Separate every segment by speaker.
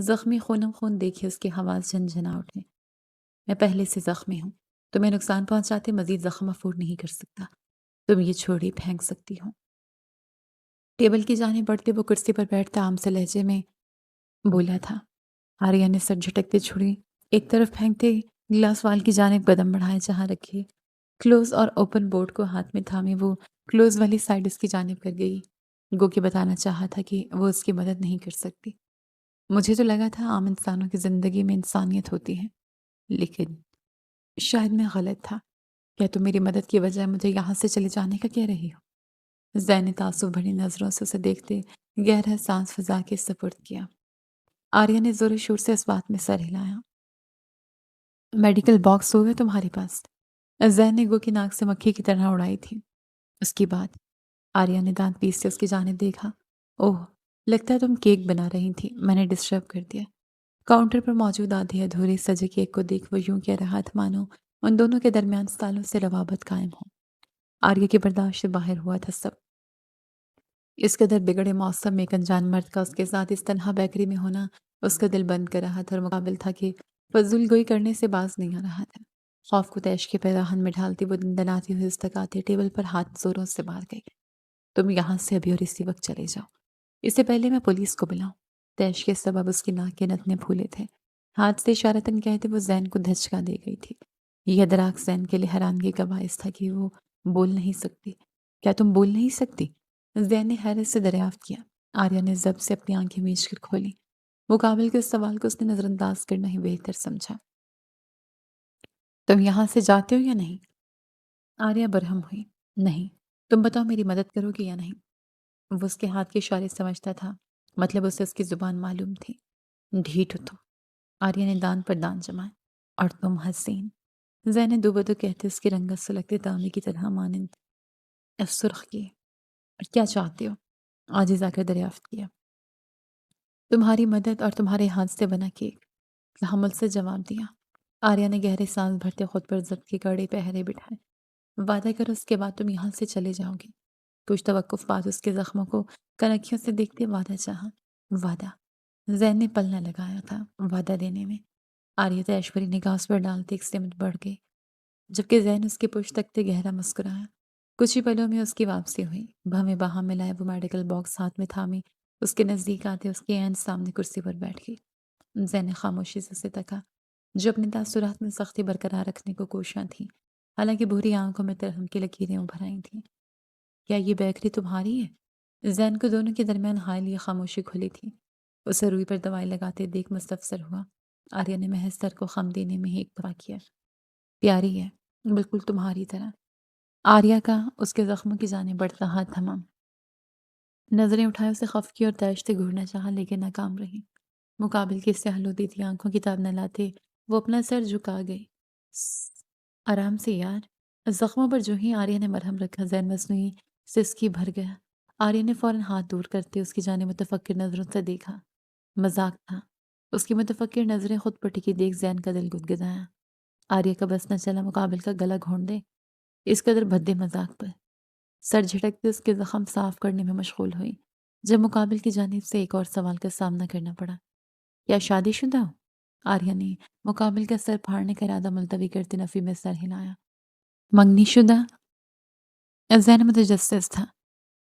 Speaker 1: زخمی خونم خون دیکھے اس کے حواس جھنجھنا اٹھے۔ میں پہلے سے زخمی ہوں، تمہیں نقصان پہنچاتے مزید زخم افورڈ نہیں کر سکتا، تم یہ چھوڑی پھینک سکتی ہو۔ ٹیبل کی جانب بڑھتے وہ کرسی پر بیٹھتا عام سے لہجے میں بولا تھا۔ آریہ نے سر جھٹکتے چھڑی ایک طرف پھینکتے گلاس وال کی جانب قدم بڑھائے جہاں رکھے کلوز اور اوپن بورڈ کو ہاتھ میں تھامے وہ کلوز والی سائڈ اس کی جانب کر گئی، گو کہ بتانا چاہا تھا کہ وہ اس کی مدد نہیں کر سکتی۔ مجھے تو لگا تھا عام انسانوں کی زندگی میں انسانیت ہوتی ہے، لیکن شاید میں غلط تھا۔ کیا تم میری مدد کی بجائے مجھے یہاں سے چلے جانے کا کہہ رہی ہو؟ زین نے تعصب بھری نظروں سے اسے دیکھتے گہرا سانس پھنسا کے سپرد کیا۔ آریہ نے زور و شور سے اس بات میں سر ہلایا۔ میڈیکل باکس ہوگا تمہارے پاس؟ زین نے گو کی ناک سے مکھی کی طرح اڑائی تھی۔ اس کی بات آریہ نے دانت پیستے اس کی جانب دیکھا۔ اوہ، لگتا ہے تم کیک بنا رہی تھی، میں نے ڈسٹرب کر دیا۔ کاؤنٹر پر موجود آدھے ادھورے سجے کیک کو دیکھ وہ یوں کہہ رہا تھا مانو ان دونوں کے درمیان سالوں سے روابط قائم ہو۔ آریہ کے برداشت سے باہر ہوا تھا سب۔ اس قدر بگڑے موسم میں ایک انجان مرد کا اس کے ساتھ اس تنہا بیکری میں ہونا اس کا دل بند کر رہا تھا اور مقابل تھا کہ فضول گوئی کرنے سے باز نہیں آ رہا تھا۔ خوف کو تیش کے پیراہن میں ڈھالتی وہ دندناتی ہوئی اس تک آتے ٹیبل پر ہاتھ زوروں سے مار گئی۔ تم یہاں سے ابھی اور اسی وقت چلے جاؤ، اس سے پہلے میں پولیس کو بلاؤں۔ تیش کے سبب اس کی ناک کے نتنے پھولے تھے۔ ہاتھ سے اشارتاً کہتے وہ زین کو دھچکا دے گئی تھی۔ یہ ادراک زین کے لیے حیرانگی کا باعث تھا کہ وہ بول نہیں سکتی۔ کیا تم بول نہیں سکتی؟ زین نے حیرت سے دریافت کیا۔ آریہ نے ضبط سے اپنی آنکھیں میچ کر کھولی۔ مقابل کے اس سوال کو اس نے نظر انداز کرنا ہی بہتر سمجھا۔ تم یہاں سے جاتے ہو یا نہیں؟ آریہ برہم ہوئی۔ نہیں، تم بتاؤ میری مدد کرو گی یا نہیں؟ وہ اس کے ہاتھ کے اشارے سمجھتا تھا، مطلب اسے اس کی زبان معلوم تھی۔ ڈھیٹ ہو تم، آریہ نے دان پر دان جمائے۔ اور تم حسین، زین نے دو بدو کہتے اس کی رنگت سلگتے تانبے کی طرح مانند سرخ کی۔ اور کیا چاہتے ہو؟ عاجز آ کر دریافت کیا۔ تمہاری مدد اور تمہارے ہاتھ سے بنا کیک، تحمل سے جواب دیا۔ آریہ نے گہرے سانس بھرتے خود پر ضبط کے کڑے پہرے بٹھائے۔ وعدہ کرو اس کے بعد تم یہاں سے چلے جاؤ گے۔ کچھ توقف بعد اس کے زخموں کو کنکھیوں سے دیکھتے وعدہ چاہا۔ وعدہ؟ زین نے پل نہ لگایا تھا وعدہ دینے میں۔ آریہ ایشوری نگاہ اس پر ڈالتے ایک سمت بڑھ گئی، جبکہ زین اس کے پشت تکتے گہرا مسکرایا۔ کچھ ہی پلوں میں اس کی واپسی ہوئی۔ بھویں باہم میں لائے وہ میڈیکل باکس ہاتھ میں تھامے اس کے نزدیک آتے اس کے عین سامنے کرسی پر بیٹھ گئی۔ زین نے خاموشی سے اسے تکا، جو اپنے تاثرات میں سختی برقرار رکھنے کو کوشاں تھیں، حالانکہ بھوری آنکھوں میں ترہم کی لکیریں ابھر آئی تھیں۔ کیا یہ بیکری تمہاری ہے؟ زین کو دونوں کے درمیان حائل یہ خاموشی کھلی تھی۔ اسے روئی پر دوائی لگاتے دیکھ مستفسر ہوا۔ آریہ نے محض سر کو خم دینے میں ہی ایک دفعہ کیا۔ پیاری ہے، بالکل تمہاری طرح۔ آریہ کا اس کے زخموں کی جانب بڑھتا ہاتھ تھما۔ نظریں اٹھائے اسے خف کی اور تیش سے گھورنا چاہا لیکن ناکام رہی۔ مقابل کی سیاہ لودی تھی آنکھوں کی تاب نہ لاتے وہ اپنا سر جھکا گئی۔ آرام سے یار۔ زخموں پر جو ہی آریہ نے مرہم رکھا زین مصنوعی سسکی بھر گیا۔ آریہ نے فوراً ہاتھ دور کرتے اس کی جانب متفکر نظروں سے دیکھا۔ مذاق تھا۔ اس کی متفکر نظریں خود پر ٹکی دیکھ زین کا دل گدگدایا۔ آریہ کا بس نہ چلا مقابل کا گلا گھونٹ دے اس قدر بھدے مذاق پر۔ سر جھٹکتے اس کے زخم صاف کرنے میں مشغول ہوئی جب مقابل کی جانب سے ایک اور سوال کا سامنا کرنا پڑا۔ کیا شادی شدہ ہو؟ آریہ نے مقابل کا سر پھاڑنے کا ارادہ ملتوی کرتے نفی میں سر ہلایا۔ منگنی شدہ؟ زین متجسس تھا۔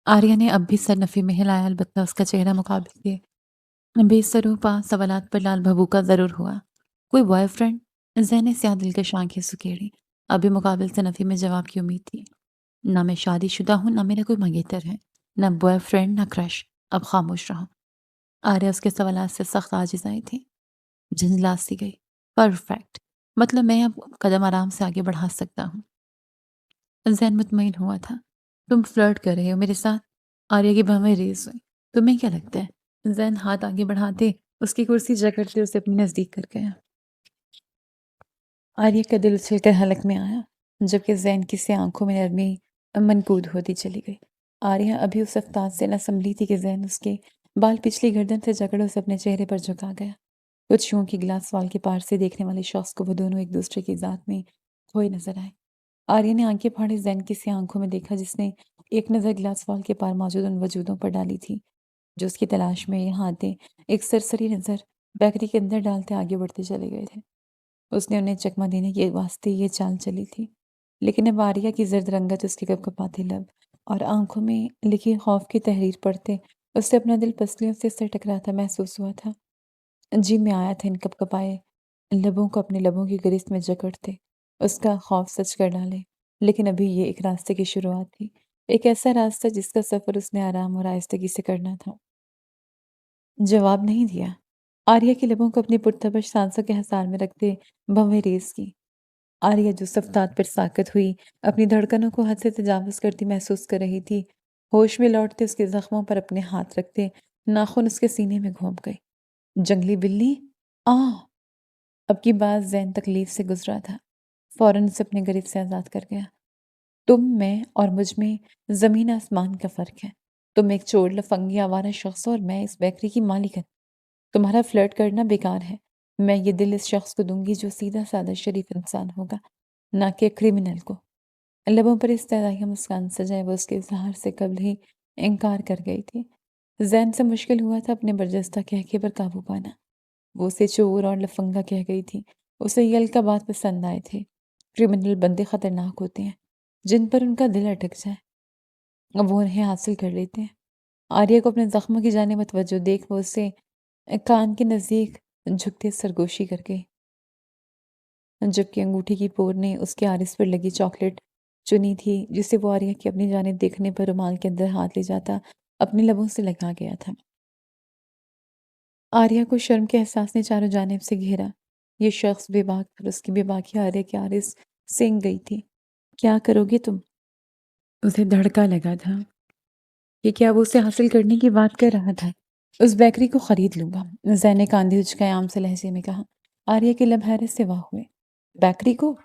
Speaker 1: آریہ نے اب بھی سر نفی میں ہلایا، البتہ اس کا چہرہ مقابل کے بے سروپا سوالات پر لال بھبوکا ضرور ہوا۔ کوئی بوائے فرینڈ؟ زین نے سیاہ دلکش آنکھیں سکیڑی۔ ابھی مقابل سے نفی میں جواب کی امید تھی۔ نہ میں شادی شدہ ہوں، نہ میرا کوئی منگیتر ہے، نہ بوائے فرینڈ، نہ کرش۔ اب خاموش رہو۔ آریہ اس کے سوالات سے سخت عاجز آئی تھی۔ جھنجھلا سی گئی۔ پرفیکٹ، مطلب میں اب قدم آرام سے آگے بڑھا سکتا ہوں۔ زین مطمئن ہوا تھا۔ تم فلرٹ کر رہے ہو میرے ساتھ؟ آریہ کی بھویں ریز ہوئی۔ تمہیں کیا لگتا ہے؟ زین ہاتھ آگے بڑھاتے اس کی کرسی جکڑتے اسے اپنے نزدیک کر گیا۔ آریہ کا دل اچھل کر حلق میں آیا جبکہ زین کی سی آنکھوں میں نرمی منقود ہوتی چلی گئی۔ آریہ ابھی اس افتاد سے نہ سنبھلی تھی کہ زین اس کے بال پچھلی گردن سے جکڑے اسے اپنے چہرے پر جھکا گیا۔ کچھ یوں کہ گلاس وال کے پار سے دیکھنے والے شخص کو وہ دونوں ایک دوسرے کی ذات میں کھوئے نظر آئے۔ آریہ نے آنکھیں پھاڑے زین کی سی آنکھوں میں دیکھا جس نے ایک نظر گلاس وال کے پار موجود ان وجودوں پر ڈالی تھی جو اس کی تلاش میں یہاں آتے، ایک سرسری نظر بیکری کے اندر ڈالتے آگے بڑھتے چلے گئے تھے۔ اس نے انہیں چکمہ دینے کے واسطے یہ چال چلی تھی، لیکن اب آریہ کی زرد رنگت، اس کے کپکپاتے لب اور آنکھوں میں لکھی خوف کی تحریر پڑھتے اس سے اپنا دل پسلیوں سے اس سے ٹکراتا محسوس ہوا تھا۔ جی میں آیا تھا ان کپکپائے لبوں کو اپنے لبوں کی گرفت میں جکڑتے، اس کا خوف سچ کر ڈالے۔ لیکن ابھی یہ ایک راستے کی شروعات تھی، ایک ایسا راستہ جس کا سفر اس نے آرام اور آہستگی سے کرنا تھا۔ جواب نہیں دیا۔ آریہ کے لبوں کو اپنی پرتپش سانسوں کے حصار میں رکھتے بھویں ریز کی۔ آریہ جو صفتات پر ساکت ہوئی اپنی دھڑکنوں کو حد سے تجاوز کرتی محسوس کر رہی تھی، ہوش میں لوٹتے اس کے زخموں پر اپنے ہاتھ رکھتے ناخن اس کے سینے میں گھونپ گئی۔ جنگلی بلی، آہ! اب کی بات ذہن تکلیف سے گزرا تھا، فوراً اسے اپنے غریب سے آزاد کر گیا۔ تم میں اور مجھ میں زمین آسمان کا فرق ہے۔ تم ایک چور لفنگی آوارہ شخص ہو اور میں اس بیکری کی مالکن۔ تمہارا فلرٹ کرنا بیکار ہے۔ میں یہ دل اس شخص کو دوں گی جو سیدھا سادہ شریف انسان ہوگا، نہ کہ کریمنل کو۔ لبوں پر استدعائیہ مسکان سجائے وہ اس کے اظہار سے قبل ہی انکار کر گئی تھی۔ ذہن سے مشکل ہوا تھا اپنے برجستہ کہکے پر قابو پانا۔ وہ اسے چور اور لفنگا کہہ گئی تھی، اسے یہ القابات پسند آئے تھے۔ کریمنل بندے خطرناک ہوتے ہیں، جن پر ان کا دل اٹک جائے وہ انہیں حاصل کر لیتے ہیں۔ آریہ کو اپنے زخموں کی جانب متوجہ دیکھ وہ اسے کان کے نزدیک جھکتے سرگوشی کر گئی، جبکہ انگوٹھی کی پور نے اس کے آرس پر لگی چاکلیٹ چنی تھی جسے وہ آریہ کی اپنی جانب دیکھنے پر رومال کے اندر ہاتھ لے جاتا اپنے لبوں سے لگا گیا تھا۔ آریہ کو شرم کے احساس نے چاروں جانب سے گھیرا۔ یہ شخص بے باک اور اس کی بے باکی آریہ کے آرس سینک گئی تھی۔ کیا کرو گے تم؟ اسے دھڑکا لگا تھا کہ کیا وہ اسے حاصل کرنے کی بات کر رہا تھا۔ اس بیکری کو خرید لوں گا، زین نے کاندھی اچکائے عام سے لہجے میں کہا۔ آریہ کے لب حیرت سے واہ ہوئے۔ بیکری کو؟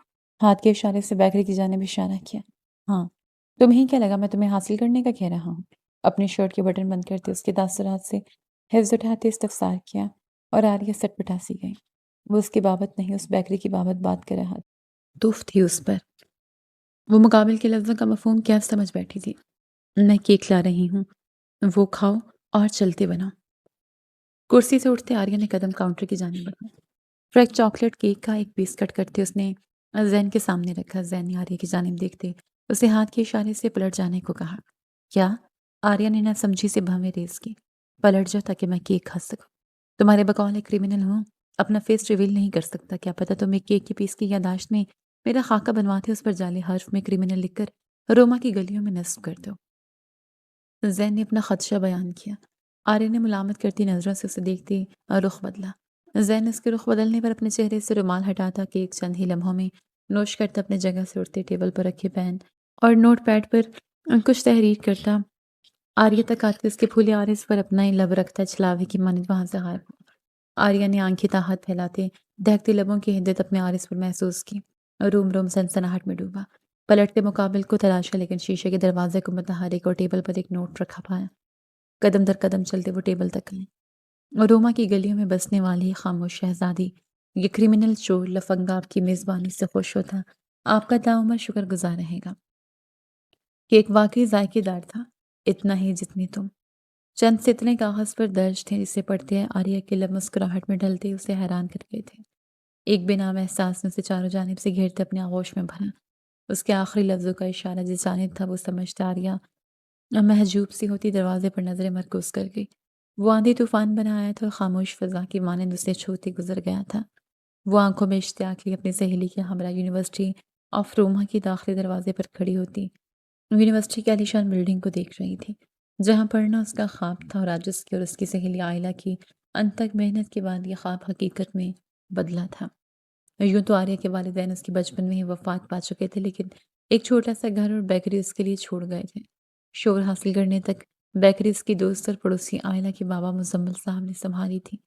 Speaker 1: ہاتھ کے اشارے سے بیکری کی جانب اشارہ کیا۔ ہاں، تمہیں کیا لگا میں تمہیں حاصل کرنے کا کہہ رہا ہوں؟ اپنی شرٹ کے بٹن بند کرتے اس کے تاثرات سے حفظ اٹھاتے استفسار کیا اور آریہ سٹ پٹا سی گئی۔ وہ اس کی بابت نہیں، اس بیکری کی بابت بات کر رہا تھا۔ دف تھی اس پر۔ وہ مقابل کے لفظوں کا مفہوم کیا سمجھ بیٹھی تھی۔ میں کیک لا رہی ہوں، وہ کھاؤ اور چلتے بنو۔ کرسی سے اٹھتے آریہ نے قدم کاؤنٹر کی جانب بڑھائے۔ فریک چاکلیٹ کیک کا ایک پیس کٹ کرتے اس نے زین کے سامنے رکھا۔ زین نے آریہ کی جانب دیکھتے اسے ہاتھ کے اشارے سے پلٹ جانے کو کہا۔ کیا؟ آریہ نے نہ سمجھی سے بھویں ریز کی۔ پلٹ جاؤ تاکہ میں کیک کھا سکوں۔ تمہارے بقول ایک کریمنل ہوں، اپنا فیس ریویل نہیں کر سکتا۔ کیا پتہ تم ایک کیک کے پیس کی یادداشت میں میرا خاکہ بنواتے اس پر جعلی حرف میں کریمنل لکھ کر روما کی گلیوں میں نصب کر دو۔ زین نے اپنا خدشہ بیان کیا۔ آریہ نے ملامت کرتی نظروں سے اسے دیکھتے رخ بدلا۔ زین اس کے رخ بدلنے پر اپنے چہرے سے رومال ہٹاتا کہ ایک چند ہی لمحوں میں نوش کرتا اپنے جگہ سے اٹھتے ٹیبل پر رکھے پین اور نوٹ پیڈ پر کچھ تحریر کرتا آریہ تک آتے اس کے پھولے آرس پر اپنا ہی لب رکھتا چھلاوے کی مانند وہاں سے غائب ہوا۔ آریہ نے آنکھیں تاحت پھیلاتے دہکتے لبوں کی حدت اپنے آرس پر محسوس کی۔ روم روم سنسناہٹ میں ڈوبا۔ پلٹتے مقابل کو تلاشا لیکن شیشے کے دروازے کو متحرک اور ٹیبل پر ایک نوٹ رکھا پایا۔ قدم در قدم چلتے وہ ٹیبل تک گئے۔ روما کی گلیوں میں بسنے والی خاموش شہزادی، یہ کریمنل چور لفنگا آپ کی میزبانی سے خوش ہوتا آپ کا تعمیر شکر گزار رہے گا۔ کیک واقعی ذائقے دار تھا، اتنا ہی جتنی تم۔ چند سطریں کاغذ پر درج تھے جسے پڑھتے آریہ کے لب مسکراہٹ میں ڈھلتے اسے حیران کر گئے تھے۔ ایک بے نام احساس نے اسے چاروں جانب سے گھیرتے اپنے آغوش میں بھرا۔ اس کے آخری لفظوں کا اشارہ جس جانب تھا وہ سمجھتا آریہ محجوب سی ہوتی دروازے پر نظریں مرکوز کر گئی۔ وہ آندھی طوفان بنا آیا تھا اور خاموش فضا کی مانند اسے چھوتے گزر گیا تھا۔ وہ آنکھوں میں اشتیاق لی اپنی سہیلی کے ہمراہ یونیورسٹی آف روما کی داخلی دروازے پر کھڑی ہوتی یونیورسٹی کی عالیشان بلڈنگ کو دیکھ رہی تھی، جہاں پڑھنا اس کا خواب تھا اور آج اس کی اور اس کی سہیلی عائلہ کی انتھک محنت کے بعد یہ خواب حقیقت میں بدلا تھا۔ یوں تو آریہ کے والدین اس کے بچپن میں ہی وفات پا چکے تھے، لیکن ایک چھوٹا سا گھر اور بیکری اس کے لیے چھوڑ گئے تھے۔ شور حاصل کرنے تک بیکری اس کی دوست اور پڑوسی عائلہ کے بابا مزمل صاحب نے سنبھالی تھی،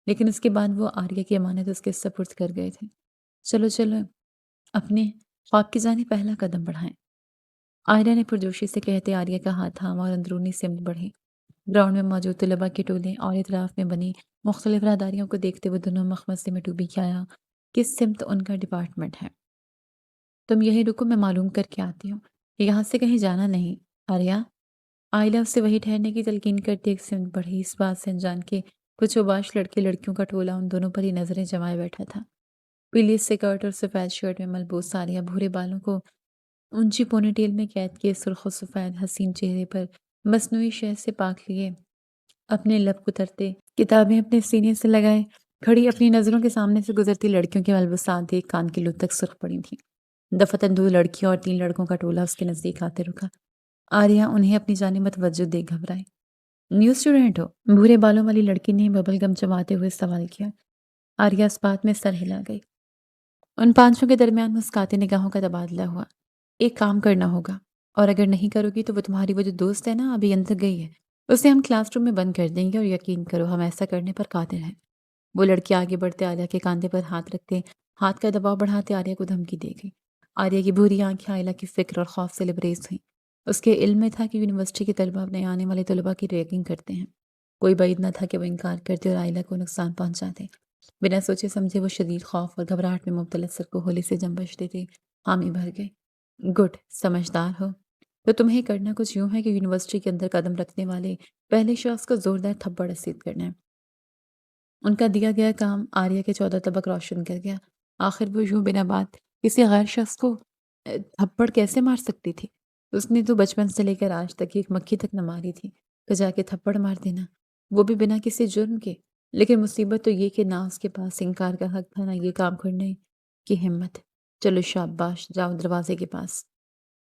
Speaker 1: لیکن اس کے بعد وہ آریہ کی امانت اس کے سپرد کر گئے تھے۔ چلو چلو اپنے خواب کی جانب پہلا قدم بڑھائیں، عائلہ نے پرجوشی سے کہتے آریہ کا ہاتھ تھاما اور اندرونی سمت بڑھی۔ گراؤنڈ میں موجود طلباء کے ٹولے اور اطراف میں بنی مختلف راہداریوں کو دیکھتے وہ دونوں مخمصے میں ڈوبی کہ آیا کس سمت ان کا ڈپارٹمنٹ ہے۔ تم یہی رکو، میں معلوم کر کے آتی ہوں، یہاں سے کہیں جانا نہیں۔ آریہ، عائلہ اس سے وہی ٹھہرنے کی تلقین کرتی ایک سمت بڑھی، اس بات سے انجان کے کچھ اوباش لڑکے لڑکیوں کا ٹولہ ان دونوں پر ہی نظریں جمائے بیٹھا تھا۔ پیلی اسکرٹ اور سفید شرٹ میں ملبوس ساریہ بھورے بالوں کو اونچی پونی ٹیل میں قید کیے سرخ و سفید حسین چہرے پر مصنوعی شہد سے پاک لیے اپنے لب کترتے کتابیں اپنے سینے سے لگائے کھڑی اپنی نظروں کے سامنے سے گزرتی لڑکیوں کے ملبوسات ایک کان کی لو تک سرخ پڑی تھیں۔ دفتن دو لڑکیوں اور 3 لڑکوں کا ٹولہ اس کے نزدیک آتے رکا۔ آریہ انہیں اپنی جانب متوجہ دیکھ گھبرائی۔ نیو اسٹوڈنٹ ہو؟ بھورے بالوں والی لڑکی نے ببل گم چباتے ہوئے سوال کیا۔ آریہ اس بات میں سر ہلا گئی۔ ان 5 کے درمیان مسکاتے نگاہوں کا تبادلہ ہوا۔ ایک کام کرنا ہوگا، اور اگر نہیں کرو گی تو وہ تمہاری وہ جو دوست ہے نا ابھی اندر گئی ہے، اسے ہم کلاس روم میں بند کر دیں گے، اور یقین کرو ہم ایسا کرنے پر قادر ہیں۔ وہ لڑکی آگے بڑھتے آلیہ کے کاندھے پر ہاتھ رکھتے ہاتھ کا دباؤ بڑھاتے آریہ کو دھمکی دے گئی۔ آریہ کی بھوری آنکھیں آئلہ کی فکر اور خوف سے لبریز تھیں۔ اس کے علم میں تھا کہ یونیورسٹی کے طلبہ اپنے آنے والے طلبہ کی ریگنگ کرتے ہیں۔ کوئی بعید نہ تھا کہ وہ انکار کرتے اور آئلہ کو نقصان پہنچاتے۔ بنا سوچے سمجھے وہ شدید خوف اور گھبراہٹ میں مبتلا سر کو ہولی سے جنبش دیتے حامی بھر گئے۔ گڈ، سمجھدار ہو۔ تو تمہیں کرنا کچھ یوں ہے کہ یونیورسٹی کے اندر قدم رکھنے والے پہلے شخص کو زوردار تھپڑ رسید کرنا ہے۔ ان کا دیا گیا کام آریہ کے 14 طبق روشن کر گیا۔ آخر وہ یوں بنا بات کسی غیر شخص کو تھپڑ کیسے مار سکتی تھی؟ اس نے تو بچپن سے لے کر آج تک ایک مکھی تک نہ ماری تھی کہ جا کے تھپڑ مار دینا، وہ بھی بنا کسی جرم کے۔ لیکن مصیبت تو یہ کہ نہ اس کے پاس انکار کا حق تھا، نہ یہ کام کرنے کی ہمت۔ چلو شاباش، جاؤ دروازے کے پاس۔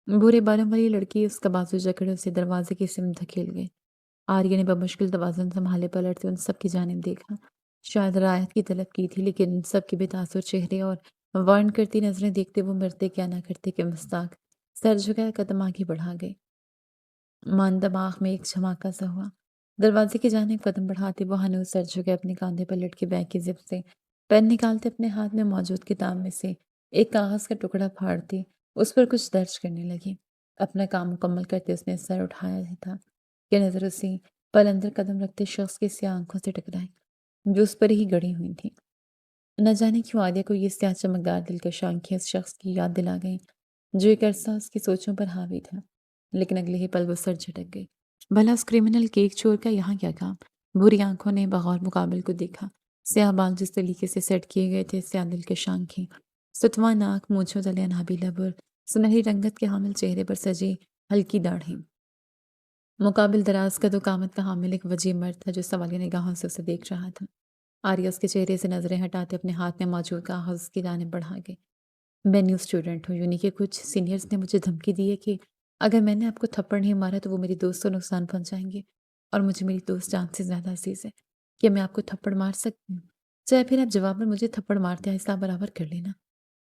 Speaker 1: بھورے بالوں والی لڑکی اس کا بازو جکڑے اسے دروازے کی سمت دھکیل گئی۔ آریہ نے بمشکل توازن سنبھالے پلٹتے ان سب کی جانب دیکھا۔ شاید رعایت کی طلب کی تھی، لیکن ان سب کے بے تاثر چہرے اور وارن کرتی نظریں دیکھتے وہ مرتے کیا نہ کرتے کہ مستاق سر جھکائے قدم آگے بڑھا گئے۔ مان دماغ میں ایک جھماکا سا ہوا۔ دروازے کی جانب قدم بڑھاتے وہ ہنوز سر جھکے اپنے کاندھے پر لٹکے بیگ کی زپ سے پین نکالتے اپنے ہاتھ میں موجود کتاب میں سے ایک کاغذ کا ٹکڑا پھاڑتی اس پر کچھ درج کرنے لگی۔ اپنا کام مکمل کرتے اس نے سر اٹھایا ہی تھا کہ نظر اسی پل اندر قدم رکھتے شخص کی سیاہ آنکھوں سے ٹکرائی جو اس پر ہی گڑی ہوئی تھی۔ نہ جانے کیوں آریہ کو یہ سیاہ چمکدار دلکش آنکھیں اس شخص کی یاد دلا گئیں جو ایک عرصہ اس کی سوچوں پر حاوی تھا، لیکن اگلے ہی پل وہ سر جھٹک گئی۔ بھلا اس کرمنل کیک چور کا یہاں کیا کام؟ بری آنکھوں نے بغور مقابل کو دیکھا۔ سیاہ بال جس طریقے سے سیٹ کیے گئے تھے، سیاہ دلکش آنکھیں، ستواں ناک، مونچھوں تلے انابی لب اور سنہری رنگت کے حامل چہرے پر سجی ہلکی داڑھی۔ مقابل دراز قد و قامت کا حامل ایک وجیح مرد تھا جو سوالیہ نگاہوں سے اسے دیکھ رہا تھا۔ آریہ اس کے چہرے سے نظریں ہٹاتے اپنے ہاتھ میں موجود کاغذ کی جانب بڑھا گئی۔ میں نیو اسٹوڈنٹ ہوں، یعنی کہ کچھ سینئرز نے مجھے دھمکی دی ہے کہ اگر میں نے آپ کو تھپڑ نہیں مارا تو وہ میری دوست کو نقصان پہنچائیں گے، اور مجھے میری دوست جان سے زیادہ عزیز ہے۔ کیا میں آپ کو تھپڑ مار سکتی ہوں؟ چاہے پھر آپ جواب میں مجھے تھپڑ مارتے حساب برابر کر لینا۔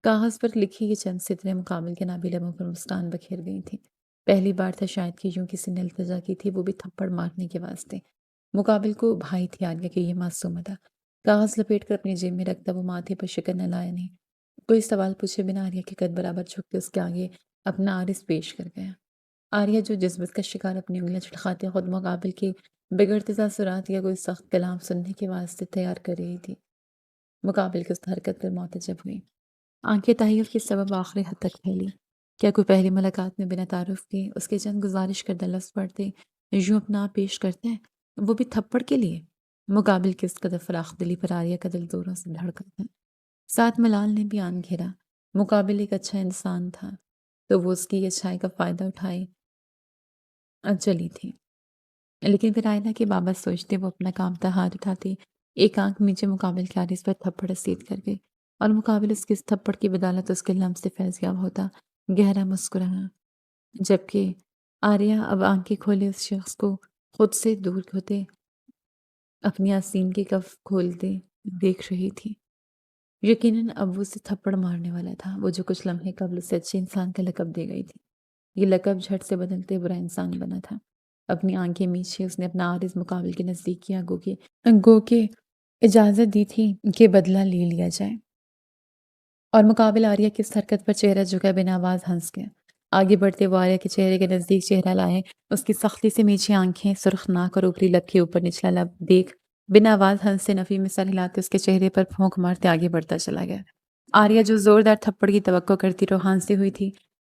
Speaker 1: کاغذ پر لکھی یہ چند سطریں مقابل کے نابی لبوں پر مسکان بکھیر گئی تھیں۔ پہلی بار تھا شاید کہ یوں کسی نے التجا کی تھی، وہ بھی تھپڑ مارنے کے واسطے۔ مقابل کو بھائی تھی آریہ کہ یہ معصوم تھا۔ کاغذ لپیٹ کر اپنی جیب میں رکھتا وہ ماتھے پر شکن نہ لایا نہیں۔ کوئی سوال پوچھے بنا آریہ کے قد برابر جھک کے اس کے آگے اپنا عارض پیش کر گیا۔ آریہ جو جذبت کا شکار اپنی انگلیاں چھڑکاتے خود مقابل کے بگڑتے تاثرات یا کوئی سخت کلام سننے کے واسطے تیار کر رہی تھی، مقابل کی اس حرکت پر معتجب ہوئی۔ آنکھیں تحیر کے سبب آخری حد تک پھیلی۔ کیا کوئی پہلی ملاقات میں بنا تعارف کے اس کے چند گزارش کردہ لفظ پڑھتے یوں اپنا آپ پیش کرتے ہیں، وہ بھی تھپڑ کے لیے؟ مقابل کے اس قدر فراخ دلی پر آریہ کا دل زوروں سے دھڑکا تھا۔ ساتھ ملال نے بھی آن گھیرا۔ مقابل ایک اچھا انسان تھا تو وہ اس کی اچھائی کا فائدہ اٹھائے چلی تھی، لیکن پھر آئلہ کے بابت سوچتے وہ اپنا کام ہاتھ اٹھاتے ایک آنکھ نیچے مقابل کے عارض پر تھپڑ رسید کر گئے، اور مقابل اس کے اس تھپڑ کی بدولت اس کے لمس سے فیض یاب ہوتا گہرا مسکرانا، جبکہ آریہ اب آنکھیں کھولے اس شخص کو خود سے دور ہوتے اپنی آستین کی کف کھولتے دیکھ رہی تھی۔ یقیناً اب وہ اسے تھپڑ مارنے والا تھا، وہ جو کچھ لمحے قبل اسے اچھے انسان کا لقب دے گئی تھی۔ یہ لقب جھٹ سے بدلتے برا انسان بنا تھا۔ اپنی آنکھیں میچھے اس نے اپنا عارض مقابل کے نزدیک کیا، گو کہ اجازت دی تھی کہ بدلہ لے لیا جائے، اور مقابل آریہ کی اس حرکت پر چہرہ جھکا بنا آواز ہنس گیا۔ آگے بڑھتے وہ آریہ کے چہرے کے نزدیک چہرہ لائے، اس کی سختی سے میچھے آنکھیں، سرخ ناک اور اوپری لب کے اوپر نچلا لب دیکھ بنا آواز ہنستے نفی میں سر ہلاتے اس کے چہرے پر پھونک مارتے آگے بڑھتا چلا گیا۔ آریہ جو زوردار تھپڑ کی توقع کرتی رہو ہانستی ہوئی تھی،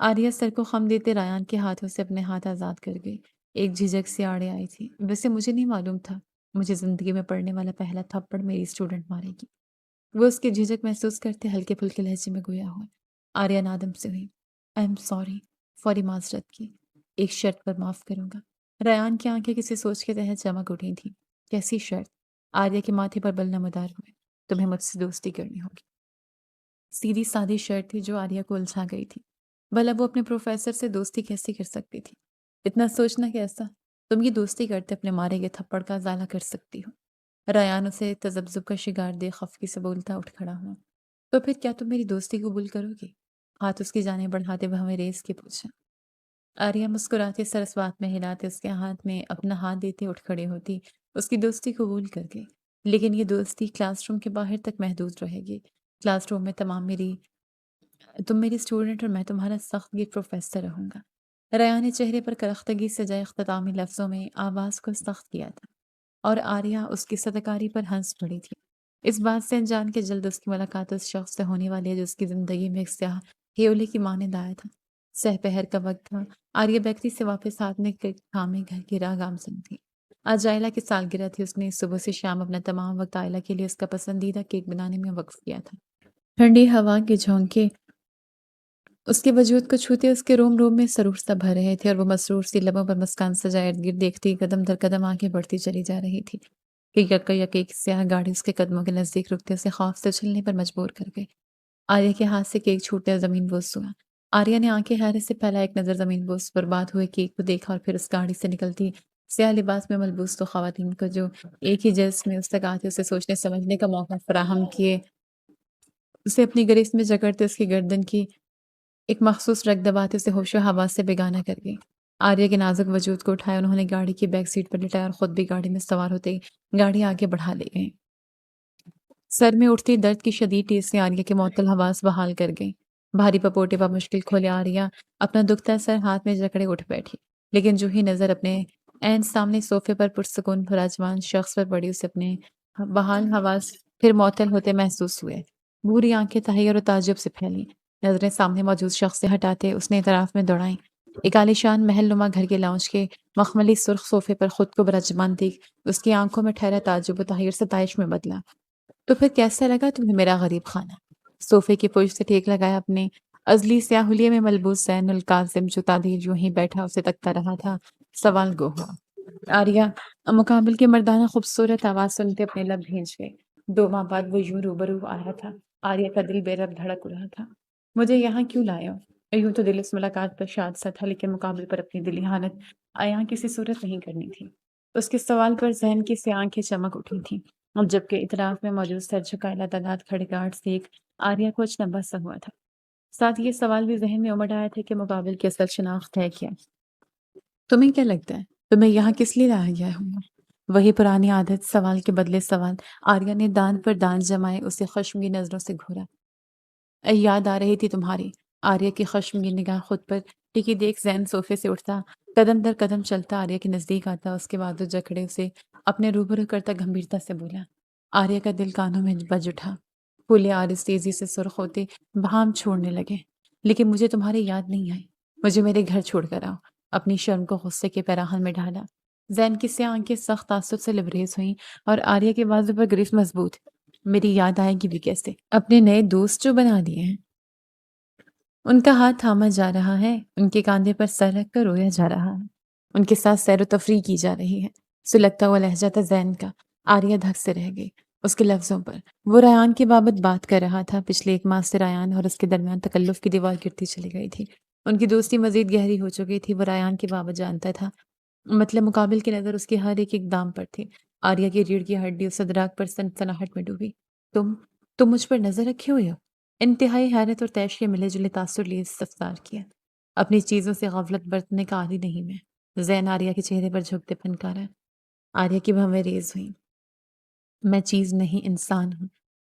Speaker 1: آریہ سر کو خم دیتے ریان کے ہاتھوں سے اپنے ہاتھ آزاد کر گئی۔ ایک جھجک سی آڑے آئی تھی۔ ویسے مجھے نہیں معلوم تھا مجھے زندگی میں پڑنے والا پہلا تھپڑ میری اسٹوڈنٹ مارے گی۔ وہ اس کی جھجک محسوس کرتے ہلکے پھلکے لہجے میں گویا ہوا۔ آریہ نادم سے ہوئی۔ آئی ایم سوری، فوری معذرت کی۔ ایک شرط پر معاف کروں گا۔ ریان کی آنکھیں کسی سوچ کے تحت چمک اٹھی تھیں۔ کیسی شرط؟ آریہ کے ماتھے پر بل نمودار ہوئے۔ تمہیں مجھ سے دوستی کرنی ہوگی۔ سیدھی سادی شرط تھی جو آریہ کو الجھا گئی تھی۔ بھلا وہ اپنے پروفیسر سے دوستی کیسے کر سکتی تھی؟ اتنا سوچنا کیسا؟ تم یہ دوستی کرتے اپنے مارے گئے تھپڑ کا ازالہ کر سکتی ہو۔ ریان اسے تذبذب کا شکار دیکھ خفگی سے بولتا اٹھ کھڑا ہوا۔ تو پھر کیا تم میری دوستی قبول کرو گی؟ ہاتھ اس کی جانب بڑھاتے ہوئے ہمیں ریز کے پوچھا۔ آریہ مسکراتے سر اس بات میں ہلاتے اس کے ہاتھ میں اپنا ہاتھ دیتے اٹھ کھڑی ہوتی اس کی دوستی قبول کر گئی، لیکن یہ دوستی کلاس روم کے باہر تک محدود رہے گی۔ کلاس روم میں تم میری اسٹوڈنٹ اور میں تمہارا سخت گیر پروفیسر رہوں گا۔ ریان نے چہرے پر کرختگی سے جائے اختتامی لفظوں میں آواز کو سخت کیا تھا اور آریہ اس کی صدقاری پر ہنس پڑی تھی۔ اس بات سے انجان کے جلد اس کی ملاقات اس شخص سے ہونے والی ہے جو اس کی زندگی میں ایک سیاہ ہیولے کی مانند آیا تھا۔ سہ پہر کا وقت تھا۔ آریہ بیکری سے واپس ہاتھ کے تھامے گھر کی راہ گامزن تھی۔ آج آئلہ کی سالگرہ تھی۔ اس نے صبح سے شام اپنا تمام وقت آئلہ کے لیے اس کا پسندیدہ کیک بنانے میں وقف کیا تھا۔ ٹھنڈی ہوا کے جھونکے اس کے وجود کو چھوتے اس کے روم روم میں سرور سا بھر رہے تھے اور وہ مسرور سی لبوں پر مسکان سجائے ارد گرد دیکھتی قدم در قدم آگے بڑھتی چلی جا رہی تھی کہ یک ایک سیاہ گاڑی اس کے قدموں کے نزدیک رکتے اسے خوف سے اچھلنے پر مجبور کر گئی۔ آریہ کے ہاتھ سے کیک چھوٹتے زمین بوس ہوا۔ آریہ نے آنکھیں حیرت سے پھیلا ایک نظر زمین بوس برباد ہوئے کیک کو دیکھا اور پھر اس گاڑی سے نکلتی سیاہ لباس میں ملبوس دو خواتین کو جو ایک ہی جلس میں اس تک آتے اسے سوچنے سمجھنے کا موقع فراہم کیے اسے اپنی گریس میں جکڑتے اس کی گردن کی ایک مخصوص رگ دباتے اسے ہوش و حواس سے بیگانہ کر گئی۔ آریہ کے نازک وجود کو اٹھایا انہوں نے گاڑی کی بیک سیٹ پر لٹایا اور خود بھی گاڑی میں سوار ہوتے گاڑی آگے بڑھا لے گئے۔ سر میں اٹھتی درد کی شدید ٹیس سے آریہ کے معطل حواس بحال کر گئی۔ بھاری پپوٹے پر مشکل کھولے آریہ اپنا دکھتا سر ہاتھ میں جکڑے اٹھ بیٹھی، لیکن جو ہی نظر اپنے عین سامنے صوفے پر پرسکون براجمان شخص پر پڑی اسے اپنے بحال حواس پھر معطل ہوتے محسوس ہوئے۔ بھوری آنکھیں تحیر و تعجب سے پھیلیں، نظریں سامنے موجود شخص سے ہٹاتے اس نے اطراف میں دوڑائیں۔ ایک عالیشان محل نما گھر کے لاؤنج کے مخملی سرخ صوفے پر خود کو براجمان دیکھ اس کی آنکھوں میں ٹھہرا تعجب و تحیر ستائش میں بدلا۔ تو پھر کیسا لگا تمہیں میرا غریب خانہ؟ صوفے کی پشت سے ٹیک لگایا اپنے ازلی سیاہ حلیے میں ملبوس زین القاسم جو تعدیر یوں ہی بیٹھا اسے تکتا رہا تھا سوال گو ہوا۔ آریہ مقابل کے مردانہ خوبصورت آواز سنتے اپنے لب بھینچ گئے۔ 2 ماہ بعد وہ یوں روبرو آیا تھا۔ آریہ کا دل بے رب دھڑک رہا تھا۔ مجھے یہاں کیوں لائے ہو؟ یوں تو دل اس ملاقات پر شاد سا تھا، لیکن مقابل پر اپنی دلی حالت عیاں کسی صورت نہیں کرنی تھی۔ اس کے سوال پر ذہن کی سی آنکھیں چمک اٹھی تھیں، جبکہ اطراف میں موجود سر جھکائے لاداد کھڑے گارڈ سے ایک آریہ کو اچنبا سا ہوا تھا۔ ساتھ یہ سوال بھی ذہن میں امڑ آیا تھا کہ مقابل کی اصل شناخت ہے کیا؟ تمہیں کیا لگتا ہے تمہیں یہاں کس لیے لایا گیا ہوں؟ وہی پرانی عادت، سوال کے بدلے سوال۔ آریہ نے دانت پر دانت جمائے اسے خشمگین نظروں سے گھورا۔ یاد آ رہی تھی تمہاری؟ آریہ کی خشمگین نگاہ خود پر ٹکی دیکھ زین صوفے سے اٹھتا قدم در قدم چلتا آریہ کے نزدیک آتا، اس کے بعد جکڑے اسے اپنے روبرو کرتا گمبھیرتا سے بولا۔ آریہ کا دل کانوں میں بج اٹھا۔ پھولے آرز تیزی سے سرخ ہوتے بہام چھوڑنے لگے۔ لیکن مجھے تمہاری یاد نہیں آئی۔ مجھے میرے گھر چھوڑ کر آؤ۔ اپنی شرم کو غصے کے پیراہن میں ڈالا۔ زین کی سیاہ آنکھیں سخت تعصب سے لبریز ہوئیں اور آریہ کے بازو پر گرفت مضبوط۔ میری یاد آئے گی بھی کیسے؟ اپنے نئے دوست جو بنا دیے ہیں۔ ان کا ہاتھ تھاما جا رہا ہے، ان کے کاندھے پر سر رکھ کر رویا جا رہا ہے، ان کے ساتھ سیر و تفریح کی جا رہی ہے۔ سلگتا ہوا لہجہ تھا زین کا۔ آریہ دھک سے رہ گئی اس کے لفظوں پر۔ وہ ریان کی بابت بات کر رہا تھا۔ پچھلے 1 ماہ سے ریان اور اس کے درمیان تکلف کی دیوار گرتی چلی گئی تھی۔ ان کی دوستی مزید گہری ہو چکی تھی۔ وہ ریان کی بابت جانتا تھا، مطلب مقابل کی نظر اس کی ہر ایک اقدام پر تھی۔ آریہ کی ریڑھ کی ہڈی اس ادراک پر سنسناہٹ میں ڈوبی۔ تم مجھ پر نظر رکھے ہوئے ہو؟ انتہائی حیرت اور تیش کے ملے جلے تاثر لیے استفسار کیا۔ اپنی چیزوں سے غفلت برتنے کا عادی نہیں میں۔ زین آریہ کے چہرے پر جھکتے پھنکارا۔ آریہ کی بھویں ریز ہوئی۔ میں چیز نہیں، انسان ہوں۔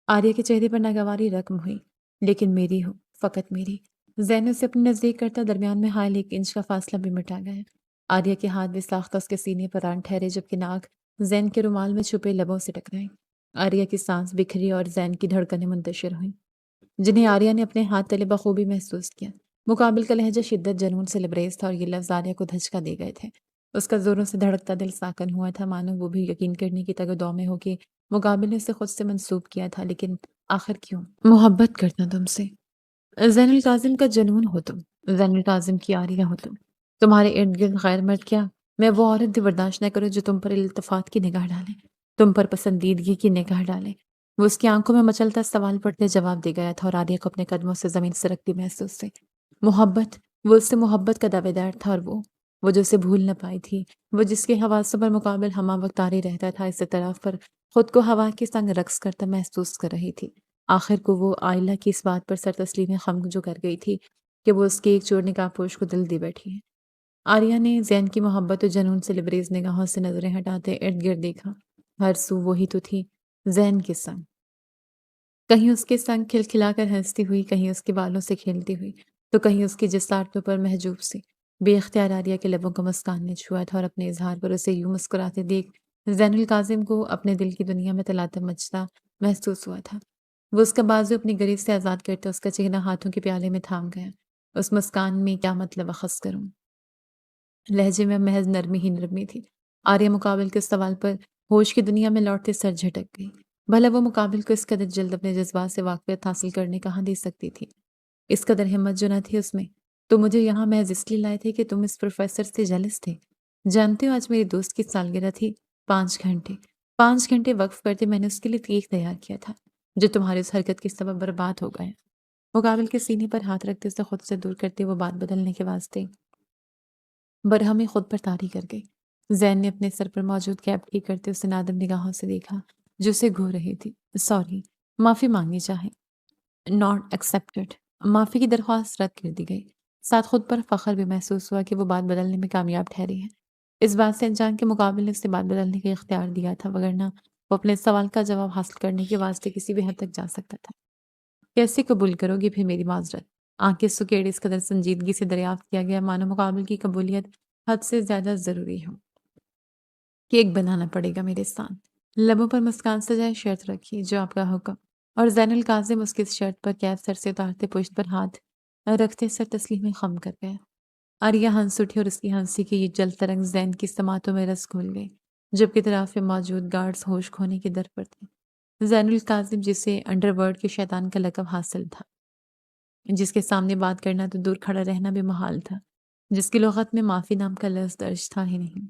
Speaker 1: آریہ کے چہرے پر ناگواری رقم ہوئی۔ لیکن میری ہو، فقط میری۔ زین اسے اپنے نزدیک کرتا درمیان میں حائل 1 انچ کا فاصلہ بھی مٹا گیا۔ آریہ کے ہاتھ بھی ساختہ اس کے سینے پر آن ٹھہرے، جبکہ ناک زین کے رومال میں چھپے لبوں سے ٹکرائی۔ آریہ کی سانس بکھری اور زین کی دھڑکنیں منتشر ہوئیں، جنہیں آریہ نے اپنے ہاتھ تلے بخوبی محسوس کیا۔ مقابل کا لہجہ شدت جنون سے لبریز تھا اور یہ لفظ عالیہ کو دھچکا دے گئے تھے۔ اس کا زوروں سے دھڑکتا دل ساکن ہوا تھا، مانو وہ بھی یقین کرنے کی تگ و دو میں ہو کہ مقابل نے اسے خود سے منسوب کیا تھا، لیکن آخر کیوں؟ محبت کرتا تم سے۔ زین القاسم کا جنون ہو تم، زین القاسم کی عاریہ ہو تم، تمہارے ارد گرد غیر مرد کیا، میں وہ عورت بھی برداشت نہ کروں جو تم پر التفات کی نگاہ ڈالے، تم پر پسندیدگی کی نگاہ ڈالے۔ وہ اس کی آنکھوں میں مچلتا سوال پڑھتے جواب دے گیا تھا اور عالیہ کو اپنے قدموں سے زمین سرکتی محسوس سے محبت، وہ اس سے محبت کا دعوے دار تھا، اور وہ جو اسے بھول نہ پائی تھی، وہ جس کے حواسوں پر مقابل ہمہ وقت طاری رہتا تھا، اس اطراف پر خود کو ہوا کے سنگ رقص کرتا محسوس کر رہی تھی۔ آخر کو وہ آئلہ کی اس بات پر سر تسلیم خم جو کر گئی تھی کہ وہ اس کے ایک چور نگاہ پوش کو دل دی بیٹھی ہے۔ آریہ نے زین کی محبت و جنون سے لبریز نگاہوں سے نظریں ہٹاتے ارد گرد دیکھا۔ ہر سو وہی تو تھی، زین کے سنگ، کہیں اس کے سنگ کھلکھلا کر ہنستی ہوئی، کہیں اس کے بالوں سے کھیلتی ہوئی، تو کہیں اس کی جسارتوں پر محجوب سی۔ بے اختیار آریہ کے لبوں کو مسکان نے چھوا تھا اور اپنے اظہار پر اسے یوں مسکراتے دیکھ زین القاسم کو اپنے دل کی دنیا میں تلاطم مچتا محسوس ہوا تھا۔ وہ اس کا بازو اپنی گریز سے آزاد کرتے اس کا چہرہ ہاتھوں کے پیالے میں تھام گیا۔ اس مسکان میں کیا مطلب اخذ کروں؟ لہجے میں محض نرمی ہی نرمی تھی۔ آریہ مقابل کے سوال پر ہوش کی دنیا میں لوٹتے سر جھٹک گئی۔ بھلا وہ مقابل کو اس قدر جلد اپنے جذبات سے واقفیت حاصل کرنے کہاں دے سکتی تھی؟ اس قدر ہمت جو نہ تھی اس میں۔ تو مجھے یہاں محض اس لیے لائے تھے کہ تم اس پروفیسر سے جلس تھے۔ جانتے ہو آج میری دوست کی سالگرہ تھی، 5 گھنٹے 5 گھنٹے وقف کرتے میں نے اس کے لیے کیک تیار کیا تھا، جو تمہاری اس حرکت کے سبب برباد ہو گیا۔ مقابل کے سینے پر ہاتھ رکھتے اسے خود سے دور کرتے وہ بات بدلنے کے واسطے برہمی خود پر طاری کر گئی۔ زین نے اپنے سر پر موجود کیپ ٹھیک کرتے اسے نادم نگاہوں سے دیکھا جو اسے گھو رہی تھی۔ سوری، معافی مانگنی چاہے۔ ناٹ ایکسیپٹڈ، معافی کی درخواست رد کر دی گئی۔ ساتھ خود پر فخر بھی محسوس ہوا کہ وہ بات بدلنے میں کامیاب ٹھہری ہے۔ اس بات سے انجان کے مقابل نے اسے بات بدلنے کا اختیار دیا تھا، وگرنہ وہ اپنے سوال کا جواب حاصل کرنے کے واسطے کسی بھی حد تک جا سکتا تھا۔ کیسے قبول کرو گی پھر میری معذرت؟ آنکھیں سکیڑے اس قدر سنجیدگی سے دریافت کیا گیا مانو مقابل کی قبولیت حد سے زیادہ ضروری ہو۔ کیک بنانا پڑے گا میرے ساتھ، لبوں پر مسکان سجائے شرط رکھی، جو آپ کا حکم۔ اور زین القاسم اس کی اس شرط پر کیف سر سے اتارتے پشت پر ہاتھ رکھتے سر تسلیم خم کر گیا۔ آریہ ہنس اٹھی اور اس کی ہنسی کی یہ جل ترنگ زین کی سماعتوں میں رس گھول گئی، جبکہ اطراف میں موجود گارڈز ہوش کھونے کے در پر تھے۔ زین القاسم جسے انڈر ورلڈ کے شیطان کا لقب حاصل تھا، جس کے سامنے بات کرنا تو دور کھڑا رہنا بھی محال تھا، جس کی لغت میں معافی نام کا لفظ درج تھا ہی نہیں،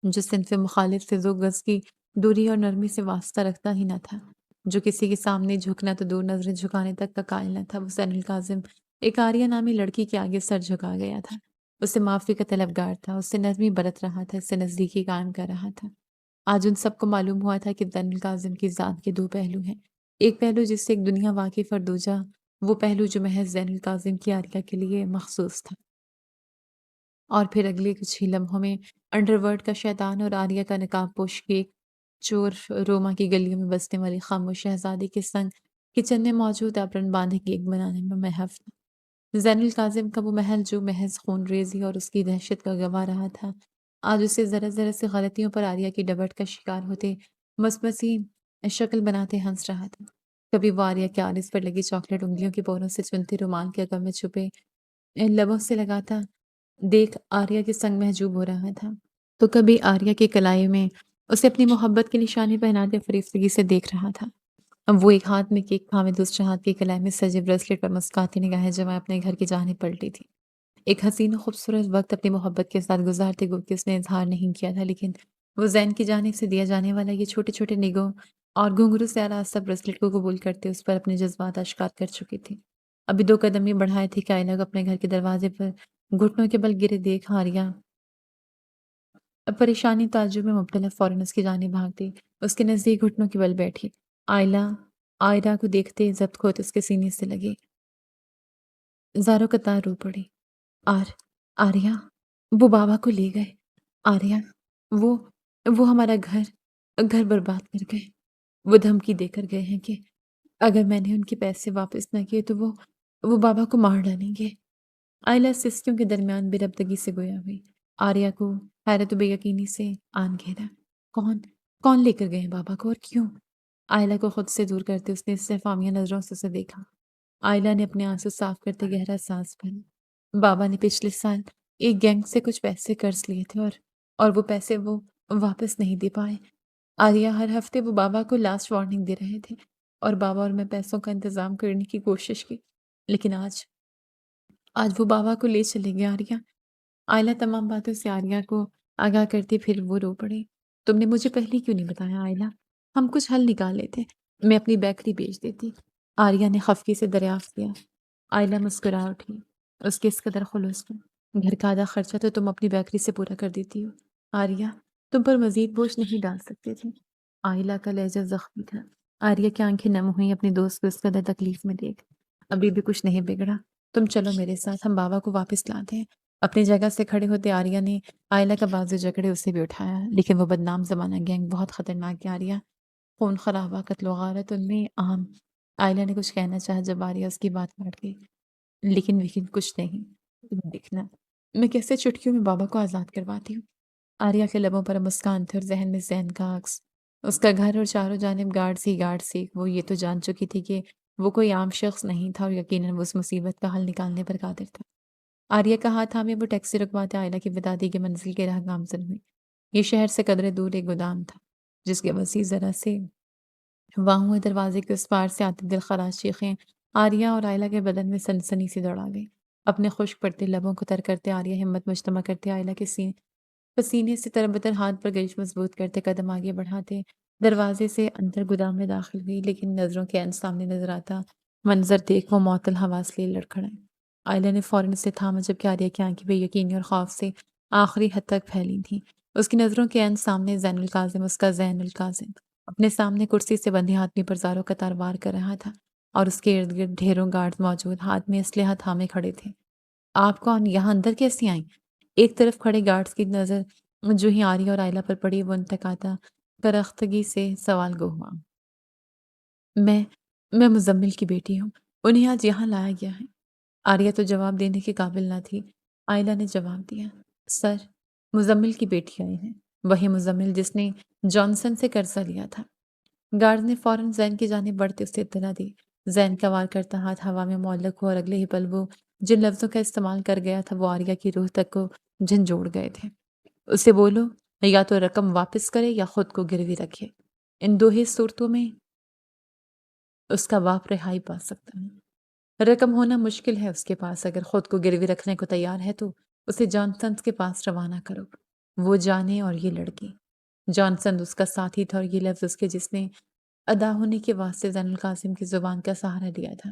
Speaker 1: جو صنف مخالف سے 2 گز کی دوری اور نرمی سے واسطہ رکھتا ہی نہ تھا، جو کسی کے سامنے جھکنا تو دور نظریں جھکانے تک کا قائل نہ تھا، وہ زین القاسم ایک آریہ نامی لڑکی کے آگے سر جھکا گیا تھا۔ اس سے معافی کا طلبگار تھا، اس سے نرمی برت رہا تھا، اس سے نزدیکی قائم کر رہا تھا۔ آج ان سب کو معلوم ہوا تھا کہ زین القاسم کی ذات کے 2 پہلو ہیں، ایک پہلو جس سے ایک دنیا واقف اور دوجا وہ پہلو جو محض زین القاسم کی آریہ کے لیے مخصوص تھا۔ اور پھر اگلے کچھ ہی لمحوں میں انڈر ورلڈ کا شیطان اور آریہ کا نقاب پوش کے ایک چور روما کی گلیوں میں بسنے والی خاموش شہزادی کے سنگ کچن میں موجود اپرن باندھے کیک بنانے میں محو تھا۔ زین القاسم کا وہ محل جو محض خون ریزی اور اس کی دہشت کا گواہ رہا تھا، آج اسے ذرا ذرا سے غلطیوں پر آریہ کی ڈبٹ کا شکار ہوتے مسمسی شکل بناتے ہنس رہا تھا۔ کبھی وہ آریہ کے آرز پر لگی چاکلیٹ انگلیوں کے بوروں سے چنتے رومال کے اگم میں چھپے لبوں سے لگاتا دیکھ آریہ کے سنگ محجوب ہو رہا تھا، تو کبھی آریہ کے کلائی میں اسے اپنی محبت کی نشانی پہناتے فریفتگی سے دیکھ رہا تھا۔ اب وہ ایک ہاتھ میں کیک تھامے دوسرے ہاتھ کے کلائی میں سجے بریسلیٹ پر مسکاتی نگاہیں جمائے اپنے گھر کی جانب پلٹی تھی۔ ایک حسین و خوبصورت وقت اپنی محبت کے ساتھ گزارتے گو کہ اس نے اظہار نہیں کیا تھا، لیکن وہ زین کی جانب سے دیا جانے والا یہ چھوٹے چھوٹے نگوں اور گھنگرو سے آراستہ بریسلیٹ کو قبول کرتے اس پر اپنے جذبات اشکار کر چکی تھی۔ ابھی 2 قدم ہی بڑھائے تھے کہ آئلہ کو اپنے گھر کے دروازے پر گھٹنوں کے بل گرے دیکھ آریہ پریشانی تعجب میں مبتلا فوراً اس کی جانب بھاگتی اس کے نزدیک گھٹنوں کے بل بیٹھی۔ آئلہ کو دیکھتے ضبط کھوت اس کے سینے سے لگے، زاروں قطار رو پڑی۔ آریہ، وہ بابا کو لے گئے۔ آریہ، وہ ہمارا گھر برباد کر گئے۔ وہ دھمکی دے کر گئے ہیں کہ اگر میں نے ان کے پیسے واپس نہ کیے تو وہ بابا کو مار ڈالیں گے۔ آئلہ سسکیوں کے درمیان بے ربطگی سے گویا ہوئی۔ آریہ کو حیرت و بے یقینی سے آن گھیرا۔ کون لے کر گئے ہیں بابا کو اور کیوں؟ آئلہ کو خود سے دور کرتے اس نے استفہامیہ نظروں سے اسے دیکھا۔ آئلہ نے اپنے آنسو صاف کرتے گہرا سانس بھرا۔ بابا نے پچھلے سال ایک گینگ سے کچھ پیسے قرض لیے تھے اور وہ پیسے وہ واپس نہیں دے پائے۔ آریہ ہر ہفتے وہ بابا کو لاسٹ وارننگ دے رہے تھے اور بابا اور میں پیسوں کا انتظام کرنے کی کوشش کی، لیکن آج وہ بابا کو لے چلے گئے آریہ۔ آئلہ تمام باتوں سے آریہ کو آگاہ کرتی پھر وہ رو پڑی۔ تم نے مجھے پہلے کیوں نہیں بتایا آئلہ؟ ہم کچھ حل نکال لیتے، میں اپنی بیکری بیچ دیتی۔ آریہ نے خفگی سے دریافت کیا۔ آئلہ مسکرا اٹھی، اس کے اس قدر خلوص میں۔ گھر کا آدھا خرچہ تو تم اپنی بیکری سے پورا کر دیتی ہو آریہ، تم پر مزید بوجھ نہیں ڈال سکتے تھے۔ آئلہ کا لہجہ زخمی تھا۔ آریہ کی آنکھیں نم ہوئیں اپنے دوست کو اس قدر تکلیف میں دیکھ۔ ابھی بھی کچھ نہیں بگڑا، تم چلو میرے ساتھ، ہم بابا کو واپس لاتے ہیں۔ اپنی جگہ سے کھڑے ہوتے آریہ نے آئلہ کا بازو جکڑے اسے بھی اٹھایا، لیکن وہ بدنام زمانہ گینگ بہت خطرناک ہے آریہ، خون خرابہ، قتل و غارت ان میں عام۔ آئلہ نے کچھ کہنا چاہا جب آریہ اس کی بات کاٹ گئی، لیکن کچھ نہیں، تم دیکھنا میں کیسے چٹکیوں میں بابا کو آزاد کرواتی ہوں۔ آریہ کے لبوں پر مسکان تھی اور ذہن میں زین کا عکس، اس کا گھر اور چاروں جانب گارڈز ہی۔ وہ یہ تو جان چکی تھی کہ وہ کوئی عام شخص نہیں تھا اور یقیناً وہ اس مصیبت کا حل نکالنے پر قادر تھا۔ آریہ کا ہاتھ تھامے وہ ٹیکسی رکواتے آئلہ کی وداعی کی منزل کے راہ گامزن ہوئی۔ یہ شہر سے قدرے دور ایک گودام تھا، جس کے وسیع ذرا سے واں ہوئے دروازے کے اس پار سے آتی دلخراش چیخیں آریہ اور آئلہ کے بدن میں سنسنی سی دوڑا گئی۔ اپنے خشک پڑتے لبوں کو تر کرتے آریہ ہمت مجتمع کرتے آئلہ کے پسینے سے تربتر ہاتھ پر گریش مضبوط کرتے قدم آگے بڑھاتے دروازے سے اندر گودام میں داخل ہوئی، لیکن نظروں کے عین سامنے نظر آتا منظر دیکھ وہ معطل حواس لیے لڑکھڑائے۔ آئلہ نے فوراً اسے تھاما، جبکہ آریہ کی آنکھیں بے یقینی اور خوف سے آخری حد تک پھیلی تھیں۔ اس کی نظروں کے عین سامنے زین القاظم، اس کا زین القاظم، اپنے سامنے کرسی سے بندھی آدمی پر زاروں قطار وار کر رہا تھا اور اس کے ارد گرد ڈھیروں گارڈز موجود ہاتھ میں اسلحہ تھامے کھڑے تھے۔ آپ کون؟ یہاں اندر کیسی آئیں؟ ایک طرف کھڑے گارڈز کی نظر جو ہی آریہ اور آئلہ پر پڑی، وہ انتقادہ کرختگی سے سوال گو ہوا۔ میں میں مزمل کی بیٹی ہوں، انہیں آج یہاں لایا گیا ہے۔ آریہ تو جواب دینے کے قابل نہ تھی۔ آئلہ نے جواب دیا، سر، مزمل کی بیٹی آئی ہے، وہی مزمل جس نے جانسن سے قرضہ لیا تھا۔ گارڈ نے فوراً زین کی جانب بڑھتے اسے اطلاع دی۔ زین کا وار کرتا ہاتھ ہوا میں معلق ہوا اور اگلے ہی پل وہ جن لفظوں کا استعمال کر گیا تھا وہ آریہ کی روح تک کو جھنجھوڑ گئے تھے۔ اسے بولو، یا تو رقم واپس کرے یا خود کو گروی رکھے، ان دو ہی صورتوں میں اس کا باپ رہائی پا سکتا ہے۔ رقم ہونا مشکل ہے اس کے پاس، اگر خود کو گروی رکھنے کو تیار ہے تو اسے جانسنز کے پاس روانہ کرو، وہ جانے اور یہ لڑکی۔ جانسن اس کا ساتھی تھا اور یہ لفظ اس کے جس نے ادا ہونے کے واسطے زین القاسم کی زبان کا سہارا لیا تھا۔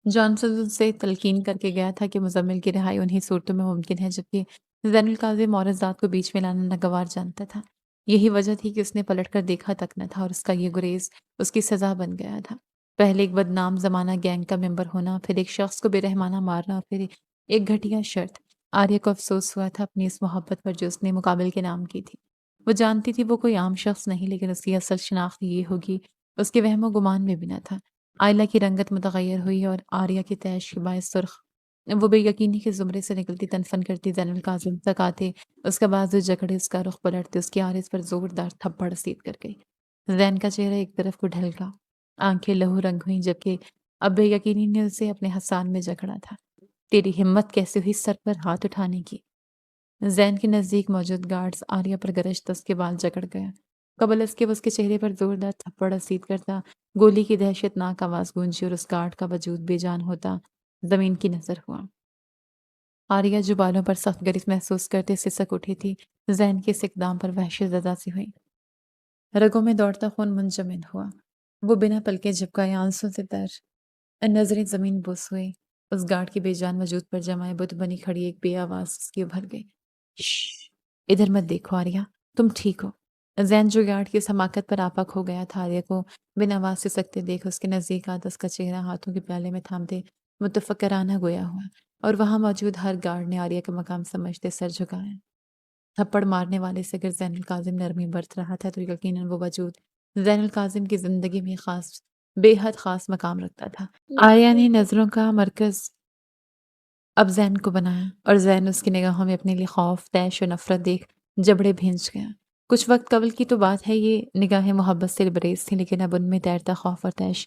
Speaker 1: جانسن سے تلقین کر کے گیا تھا کہ مزمل کی رہائی انہی صورتوں میں ممکن ہے جبکہ زین القاسم عورت ذات کو بیچ میں لانا ناگوار جانتا تھا۔ یہی وجہ تھی کہ اس نے پلٹ کر دیکھا تک نہ تھا اور اس کا یہ گریز اس کی سزا بن گیا تھا۔ پہلے ایک بدنام زمانہ گینگ کا ممبر ہونا، پھر ایک شخص کو بے رحمانہ مارنا، پھر ایک گھٹیا شرط۔ آریہ کو افسوس ہوا تھا اپنی اس محبت پر جو اس نے مقابل کے نام کی تھی۔ وہ جانتی تھی وہ کوئی عام شخص نہیں، لیکن اس کی اصل شناخت یہ ہوگی اس کے وہم و گمان میں بھی نہ تھا۔ آئلہ کی رنگت متغیر ہوئی اور آریہ کی تیش کے باعث سرخ وہ بے یقینی کے زمرے سے نکلتی تنفن کرتی زین القاسم تک آتے اس کا بازو جکڑے اس کا رخ پلٹتے اس کی عارض پر زوردار تھپڑ رسید کر گئی۔ زین کا چہرہ ایک طرف کو ڈھل گا، آنکھیں لہو رنگ ہوئیں، جبکہ اب بے یقینی نے اسے اپنے حسان میں جکڑا تھا۔ تیری ہمت کیسے ہوئی سر پر ہاتھ اٹھانے کی؟ زین کے نزدیک موجود گارڈز آریہ پر گرجتا اس کے بال جکڑ گیا۔ قبل اس کے وہ اس کے چہرے پر زوردار تھپڑ رسید کرتا، گولی کی دہشت ناک آواز گونجی اور اس گارڈ کا وجود بے جان ہوتا زمین کی نظر ہوا۔ آریہ جو بالوں پر سخت گرز محسوس کرتے سسک اٹھی تھی، زین کے اس اقدام پر وحشت زدہ سی ہوئی۔ رگوں میں دوڑتا خون منجمد ہوا۔ وہ بنا پلکے جھپکائے آنسوں سے تر نظریں زمین بوس ہوئی۔ اس گارڈ کے بے جان وجود پر جمائے بت بنی کھڑی ایک بے آواز اس کی ابھر گئی، شش، ادھر مت دیکھو آریہ، تم ٹھیک ہو؟ زین جو گارڈ کی اس حماقت پر آپک ہو گیا تھا، آریہ کو بنا آواز سے سکتے دیکھ اس کے نزدیک آتا، اس کا چہرہ ہاتھوں کے پیالے میں تھامتے متفکرانہ گویا ہوا، اور وہاں موجود ہر گارڈ نے آریہ کا مقام سمجھتے سر جھکایا۔ تھپڑ مارنے والے سے اگر زین القاسم نرمی برت رہا تھا تو یقیناً وہ وجود زین القاسم کی زندگی میں بے حد خاص مقام رکھتا تھا۔ آریہ نے نظروں کا مرکز اب زین کو بنایا اور زین اس کی نگاہوں میں اپنے لیے خوف، طیش و نفرت دیکھ جبڑے بھینج گیا۔ کچھ وقت قبل کی تو بات ہے، یہ نگاہیں محبت سے لبریز تھیں، لیکن اب ان میں تیرتا خوف اور طیش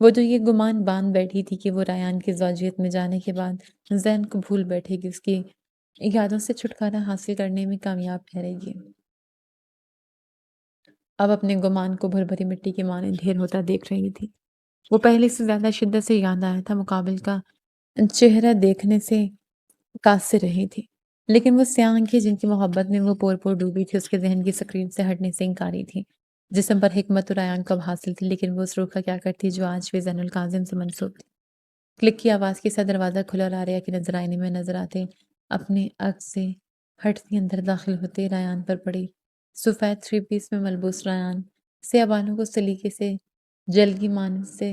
Speaker 1: وہ تو یہ گمان باندھ بیٹھی تھی کہ وہ ریان کی زوجیت میں جانے کے بعد ذہن کو بھول بیٹھے گی، اس کی یادوں سے چھٹکارا حاصل کرنے میں کامیاب ٹھہرے گی۔ اب اپنے گمان کو بھر بھری مٹی کے مانند ڈھیر ہوتا دیکھ رہی تھی۔ وہ پہلے سے زیادہ شدت سے یاد آیا تھا، مقابل کا چہرہ دیکھنے سے قاصر رہی تھی، لیکن وہ سیاہ آنکھیں جن کی محبت میں وہ پور پور ڈوبی تھی، اس کے ذہن کی سکرین سے ہٹنے سے انکاری تھی۔ جسم پر حکمت اور ایان کو اب حاصل تھی، لیکن وہ اس روح کا کیا کرتی جو آج بھی زین القاظم سے منسوب تھی۔ کلک کی آواز کے ساتھ دروازہ کھلا اور آریہ کے نظر آئینے میں نظر آتے اپنے عکس سے ہٹتی اندر داخل ہوتے ریان پر پڑی۔ سفید تھری پیس میں ملبوس ریان سیاہ بالوں کو سلیقے سے جلگی مانند سے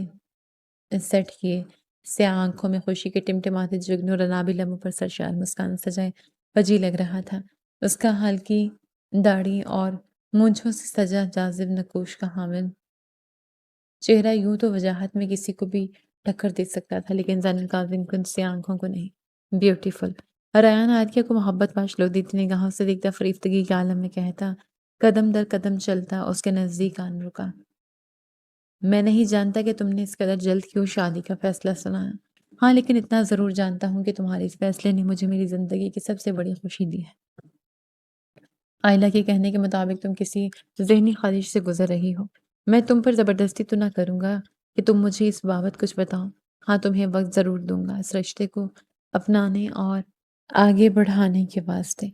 Speaker 1: سیٹ کیے، سیاہ آنکھوں میں خوشی کے ٹمٹماتے جگنوں اور رنابی لبوں پر سرشار مسکان سجائے وجی لگ رہا تھا۔ اس کا ہلکی داڑھی اور مونچھوں سے سجا جاذب نقوش کا حامل چہرہ یوں تو وجاہت میں کسی کو بھی ٹکر دے سکتا تھا، لیکن زین القاظم کو ان سے آنکھوں کو نہیں۔ بیوٹیفل۔ ریان عاریہ کو محبت پاش لولیتی نگاہوں سے دیکھتا فریفتگی کے عالم میں کہتا، قدم در قدم چلتا اس کے نزدیک آن رکا۔ میں نہیں جانتا کہ تم نے اس قدر جلد کیوں شادی کا فیصلہ سنا ہے۔ ہاں، لیکن اتنا ضرور جانتا ہوں کہ تمہارے اس فیصلے نے مجھے میری زندگی کی سب سے بڑی خوشی دی ہے۔ آئلہ کے کہنے کے مطابق تم کسی ذہنی خواہش سے گزر رہی ہو۔ میں تم پر زبردستی تو نہ کروں گا کہ تم مجھے اس بابت کچھ بتاؤ۔ ہاں، تمہیں وقت ضرور دوں گا اس رشتے کو اپنانے اور آگے بڑھانے کے واسطے۔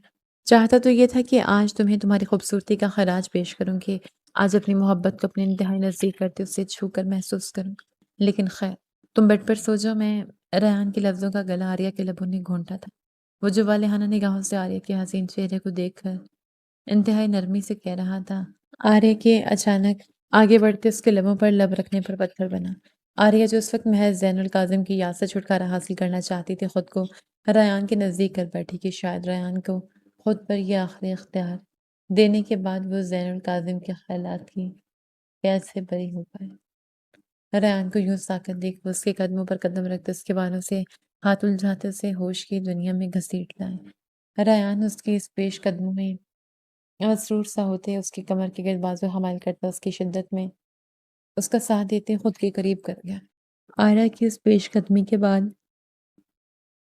Speaker 1: چاہتا تو یہ تھا کہ آج تمہیں تمہاری خوبصورتی کا خراج پیش کروں، کہ آج اپنی محبت کو اپنے انتہائی نزدیک کرتے اسے چھو کر محسوس کروں۔ لیکن خیر، تم بیڈ پر سو جاؤ۔ میں ریحان کے لفظوں کا گلا آریہ کے لبوں نے گھونٹا تھا۔ وہ جو والہانہ نگاہوں سے آریہ کے حسین چہرے کو دیکھ کر انتہائی نرمی سے کہہ رہا تھا، آریہ کے اچانک آگے بڑھتے اس کے لبوں پر لب رکھنے پر پتھر بنا۔ آریہ جو اس وقت محض زین القاظم کی یاد سے چھٹکارا حاصل کرنا چاہتی تھی، خود کو ریان کے نزدیک کر بیٹھی کہ شاید ریان کو خود پر یہ آخری اختیار دینے کے بعد وہ زین القاظم کے خیالات کی قید سے بری ہو پائے۔ ریان کو یوں ساکت دیکھ وہ اس کے قدموں پر قدم رکھتے اس کے بالوں سے ہاتھ الجھاتے اسے ہوش کی دنیا میں گھسیٹ لائے۔ ریان اس کے اس پیش قدموں میں مسرور سا ہوتے اس کی کمر کے گرد بازو حمائل کرتا اس کی شدت میں اس کا ساتھ دیتے خود کے قریب کر گیا۔ آریہ کی اس پیش قدمی کے بعد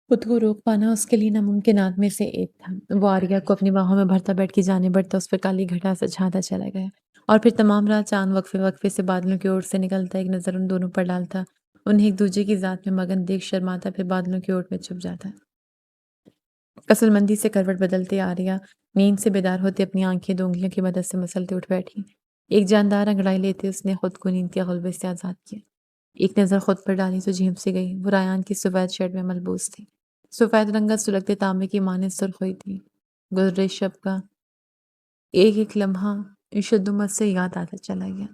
Speaker 1: خود کو روک پانا اس کے لیے ناممکنات میں سے ایک تھا۔ وہ آریہ کو اپنی باہوں میں بھرتا بیٹھ کی جانے بڑھتا اس پر کالی گھٹا سے چھانتا چلا گیا، اور پھر تمام رات چاند وقفے وقفے سے بادلوں کی اوٹ سے نکلتا ایک نظر ان دونوں پر ڈالتا، انہیں ایک دوسرے کی ذات میں مگن دیکھ شرماتا، پھر بادلوں کی اوٹ میں چھپ جاتا۔ کسل مندی سے کروٹ بدلتے آریہ نیند سے بیدار ہوتے اپنی آنکھیں دو انگلیوں کی مدد سے مسلتے اٹھ بیٹھی۔ ایک جاندار انگڑائی لیتے اس نے خود کو نیند کے غلبے سے آزاد کیا۔ ایک نظر خود پر ڈالی تو جھیپ سے گئی۔ وہ ریان کی سفید شرٹ میں ملبوس تھی۔ سفید رنگت سلگتے تانبے کی مانند سرخ ہوئی تھی۔ گزرے شب کا ایک ایک لمحہ شدت سے یاد آتا چلا گیا۔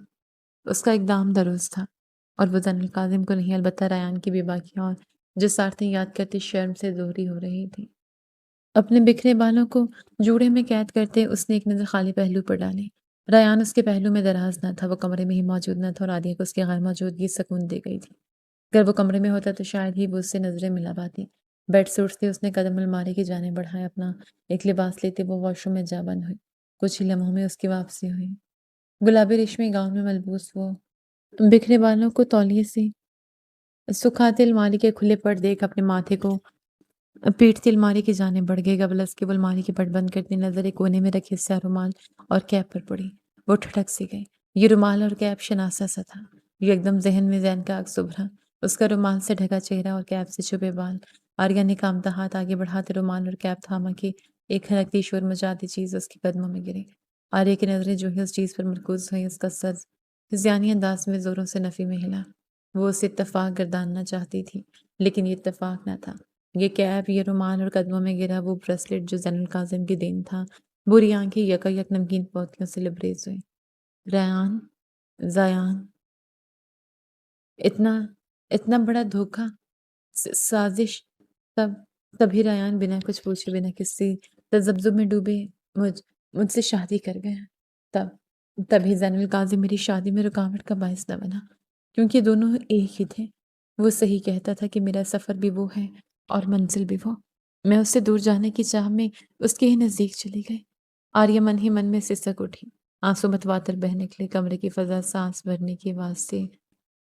Speaker 1: اس کا اقدام درست تھا، اور وہ زین القاظم کو نہیں، البتہ ریان کی بے باکیاں اور جسارتیں یاد کرتی شرم سے دوہری ہو رہی تھی۔ اپنے بکھرے بالوں کو جوڑے میں قید کرتے اس نے ایک نظر خالی پہلو پر ڈالی۔ ریان اس کے پہلو میں دراز نہ تھا، وہ کمرے میں ہی موجود نہ تھا، اور عالیہ کو اس کی غیر موجودگی سکون دے گئی تھی۔ اگر وہ کمرے میں ہوتا تو شاید ہی وہ اس سے نظریں ملا پاتی۔ بیڈ سے اٹھتے اس نے قدم الماری کی جانب بڑھایا، اپنا ایک لباس لیتے وہ واش روم میں جا بند ہوئی۔ کچھ ہی لمحوں میں اس کی واپسی ہوئی۔ گلابی ریشمی گاؤن میں ملبوس وہ بکھرے بالوں کو تولیے سے سکھاتے الماری کے کھلے پٹ دیکھ اپنے ماتھے کو پیٹتی الماری کی جانب بڑھ گئے۔ قبل اس کے وہ الماری کے پٹ بند کرتے نظر ایک کونے میں رکھے سیاہ رومال اور کیپ پر پڑی۔ وہ ٹھٹک سے گئی۔ یہ رومال اور کیپ شناسا سا تھا۔ ایک دم ذہن میں زین کا عکس ابھرا، اس کا رومال سے ڈھکا چہرہ اور کیپ سے چھپے بال۔ آریہ نے کامتا ہاتھ آگے بڑھاتے رومال اور کیپ تھاما کہ ایک کھنکتی شور مچاتی چیز اس کے قدموں میں گری۔ آریہ کی نظریں جو ہی اس چیز پر مرکوز ہوئیں، اس کا سر ہذیانی انداز میں زوروں سے نفی میں ہلا۔ وہ اسے اتفاق گرداننا چاہتی تھی، لیکن یہ اتفاق نہ تھا۔ یہ کیپ، یہ رومال اور قدموں میں گرا وہ بریسلٹ جو زین القاظم کی دین تھا۔ بری آنکھیں یکا یک نمکین پوتیوں سے لبریز ہوئی۔ ریان، زیان، اتنا اتنا بڑا دھوکہ، سازش۔ تبھی ریان بنا کچھ پوچھے، بنا کسی تذبذب میں ڈوبے مجھ سے شادی کر گیا۔ تبھی زین القاظم میری شادی میں رکاوٹ کا باعث نہ بنا، کیونکہ دونوں ایک ہی تھے۔ وہ صحیح کہتا تھا کہ میرا سفر بھی وہ ہے اور منزل بھی وہ۔ میں اس سے دور جانے کی چاہ میں اس کے ہی نزدیک چلی گئی۔ آریہ من ہی من میں سسک اٹھی، آنسو متواتر بہہ نکلے۔ کمرے کی فضا سانس بھرنے کی آواز سے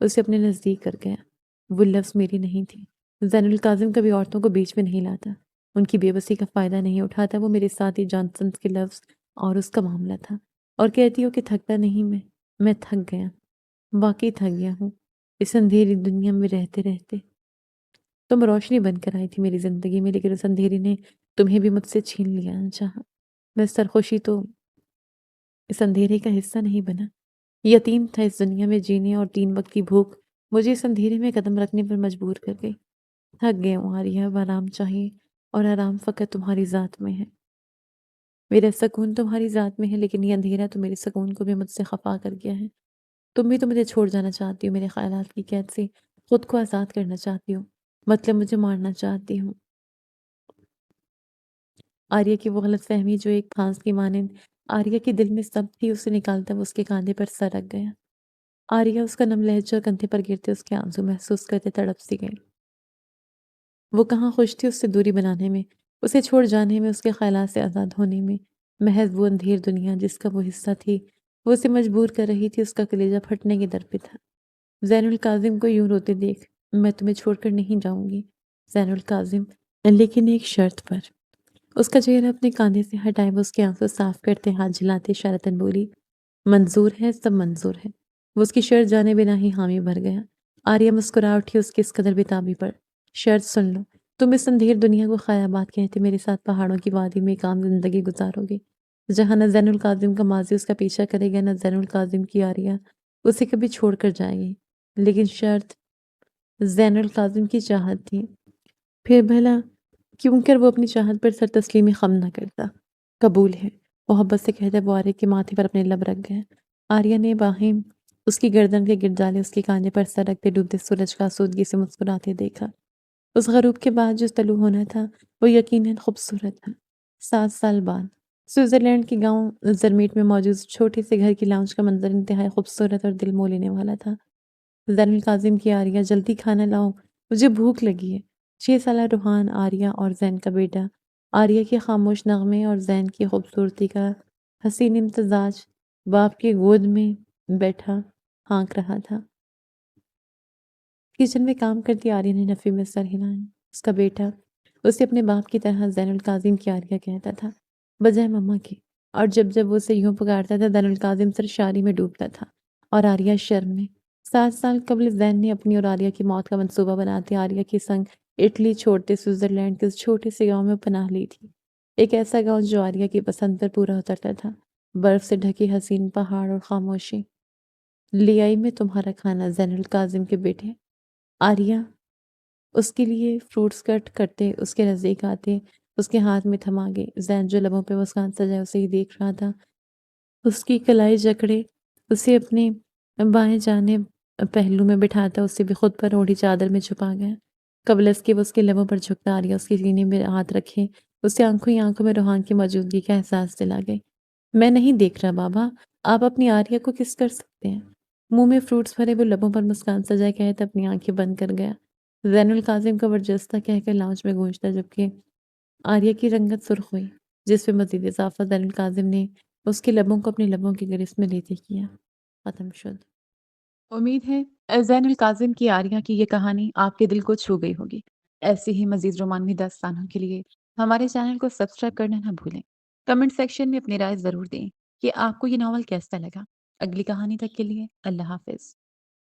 Speaker 1: اسے اپنے نزدیک کر گیا۔ وہ لفظ میری نہیں تھی۔ زین القاسم کبھی عورتوں کو بیچ میں نہیں لاتا، ان کی بے بسی کا فائدہ نہیں اٹھاتا۔ وہ میرے ساتھی جانسنس کے لفظ اور اس کا معاملہ تھا۔ اور کہتی ہو کہ تھکتا نہیں میں تھک گیا، واقعی تھک گیا ہوں اس اندھیری دنیا میں رہتے رہتے۔ تم روشنی بن کر آئی تھی میری زندگی میں، لیکن اس اندھیری نے تمہیں بھی مجھ سے چھین لیا نہ چاہا۔ میں سرخوشی تو اس اندھیرے کا حصہ نہیں بنا، یتیم تھا اس دنیا میں جینے، اور 3 وقت کی بھوک مجھے اس اندھیرے میں قدم رکھنے پر مجبور کر گئی۔ تھک گئے ہوں آریہ، اب آرام چاہیے، اور آرام فقط تمہاری ذات میں ہے۔ میرا سکون تمہاری ذات میں ہے، لیکن یہ اندھیرا تو میرے سکون کو بھی مجھ سے خفا کر گیا ہے۔ تم بھی تو مجھے چھوڑ جانا چاہتی ہو، میرے خیالات کی قید سے خود کو آزاد کرنا چاہتی ہو، مطلب مجھے مارنا چاہتی ہوں۔ آریہ کی وہ غلط فہمی جو ایک پھانس کی مانند آریہ کے دل میں سب تھی، اسے نکالتا وہ اس کے کاندھے پر سر رکھ گیا۔ آریہ اس کا نم لہجہ اور کندھے پر گرتے اس کے آنسو محسوس کرتے تڑپ سی گئی۔ وہ کہاں خوش تھی اس سے دوری بنانے میں، اسے چھوڑ جانے میں، اس کے خیالات سے آزاد ہونے میں۔ محض وہ اندھیر دنیا جس کا وہ حصہ تھی، وہ اسے مجبور کر رہی تھی، اس کا کلیجہ پھٹنے کے در پہ تھا۔ زین القاسم کو یوں روتے دیکھ میں تمہیں چھوڑ کر نہیں جاؤں گی زین القاسم، لیکن ایک شرط پر۔ اس کا چہرہ اپنے کاندھے سے ہٹائے وہ اس کے آنسو صاف کرتے ہاتھ جھلاتے اشارتاً بولی، منظور ہے، سب منظور ہے۔ وہ اس کی شرط جانے بنا ہی حامی بھر گیا۔ آریہ مسکرا اٹھی اس کی اس قدر بےتابی پر۔ شرط سن لو، تم اس اندھیر دنیا کو خیابات کہتے میرے ساتھ پہاڑوں کی وادی میں ایک عام زندگی گزارو گے، جہاں نہ زین القاسم کا ماضی اس کا پیچھا کرے گا، نہ زین القاسم کی آریہ اسے کبھی چھوڑ کر جائے گی۔ لیکن شرط زین القاسم کی چاہت تھی، پھر بھلا کیوں کر وہ اپنی چاہت پر سر تسلیمی خم نہ کرتا۔ قبول ہے، محبت سے کہتا وہ آریہ کے ماتھے پر اپنے لب رکھ گیا۔ آریہ نے باہیں اس کی گردن کے گرد ڈالے، اس کے کاندھے پر سر رکھتے ڈوبتے سورج کا آسودگی سے مسکراتے دیکھا۔ اس غروب کے بعد جو طلوع ہونا تھا وہ یقیناً خوبصورت تھا۔ 7 سال بعد سوئٹزرلینڈ کے گاؤں زرمیٹ میں موجود چھوٹے سے گھر کی لاؤنج کا منظر انتہائی خوبصورت اور دل مو لینے والا تھا۔ زین القاسم کی آریہ، جلدی کھانا لاؤ، مجھے بھوک لگی ہے۔ 6 سالہ روحان آریہ اور زین کا بیٹا، آریہ کے خاموش نغمے اور زین کی خوبصورتی کا حسین امتزاج باپ کی گود میں بیٹھا ہانک رہا تھا۔ کچن میں کام کرتی آریہ نے نفی میں سر ہلایا۔ اس کا بیٹا اسے اپنے باپ کی طرح زین القاسم کی آریہ کہتا تھا، بجائے مما کے، اور جب جب وہ اسے یوں پکارتا تھا زین القاسم سرشاری میں ڈوبتا تھا اور آریہ شرم میں۔ 7 سال قبل زین نے اپنی اور آریہ کی موت کا منصوبہ بناتے آریہ کے سنگ اٹلی چھوڑتے سوئٹزرلینڈ کے اس چھوٹے سے گاؤں میں پناہ لی تھی۔ ایک ایسا گاؤں جو آریہ کی پسند پر پورا اترتا تھا، برف سے ڈھکی حسین پہاڑ اور خاموشی۔ لے آئی میں تمہارا کھانا زین القاسم کے بیٹے۔ آریہ اس کے لیے فروٹس کٹ کرتے اس کے نزدیک آتے، اس کے ہاتھ میں تھما گئی۔ زین جو لبوں پہ مسکان سجائے اسے ہی دیکھ رہا تھا، اس کی کلائی جکڑے اسے اپنے بائیں جانب پہلو میں بٹھاتا اسے بھی خود پر اوڑھی چادر میں چھپا گیا۔ قبل اس کے وہ اس کے لبوں پر جھکتا آریہ اس کے سینے میں ہاتھ رکھے اسے آنکھوں ہی آنکھوں میں روحان کی موجودگی کا احساس دلا گئی۔ میں نہیں دیکھ رہا بابا، آپ اپنی آریہ کو کس کر سکتے ہیں؟ منہ میں فروٹس بھرے وہ لبوں پر مسکان سجائے کہتا اپنی آنکھیں بند کر گیا۔ زین القاسم کا ورجستہ کہہ کر لاؤنج میں گونجتا، جبکہ آریہ کی رنگت سرخ ہوئی، جس پہ مزید اضافہ زین القاسم نے اس کے لبوں کو اپنے لبوں کی گرفت میں لیتے کیا۔ ختم شد۔ امید ہے زین القاسم کی آریہ کی یہ کہانی آپ کے دل کو چھو گئی ہوگی۔ ایسی ہی مزید رومانوی داستانوں کے لیے ہمارے چینل کو سبسکرائب کرنا نہ بھولیں۔ کمنٹ سیکشن میں اپنی رائے ضرور دیں کہ آپ کو یہ ناول کیسا لگا۔ اگلی کہانی تک کے لیے اللہ حافظ۔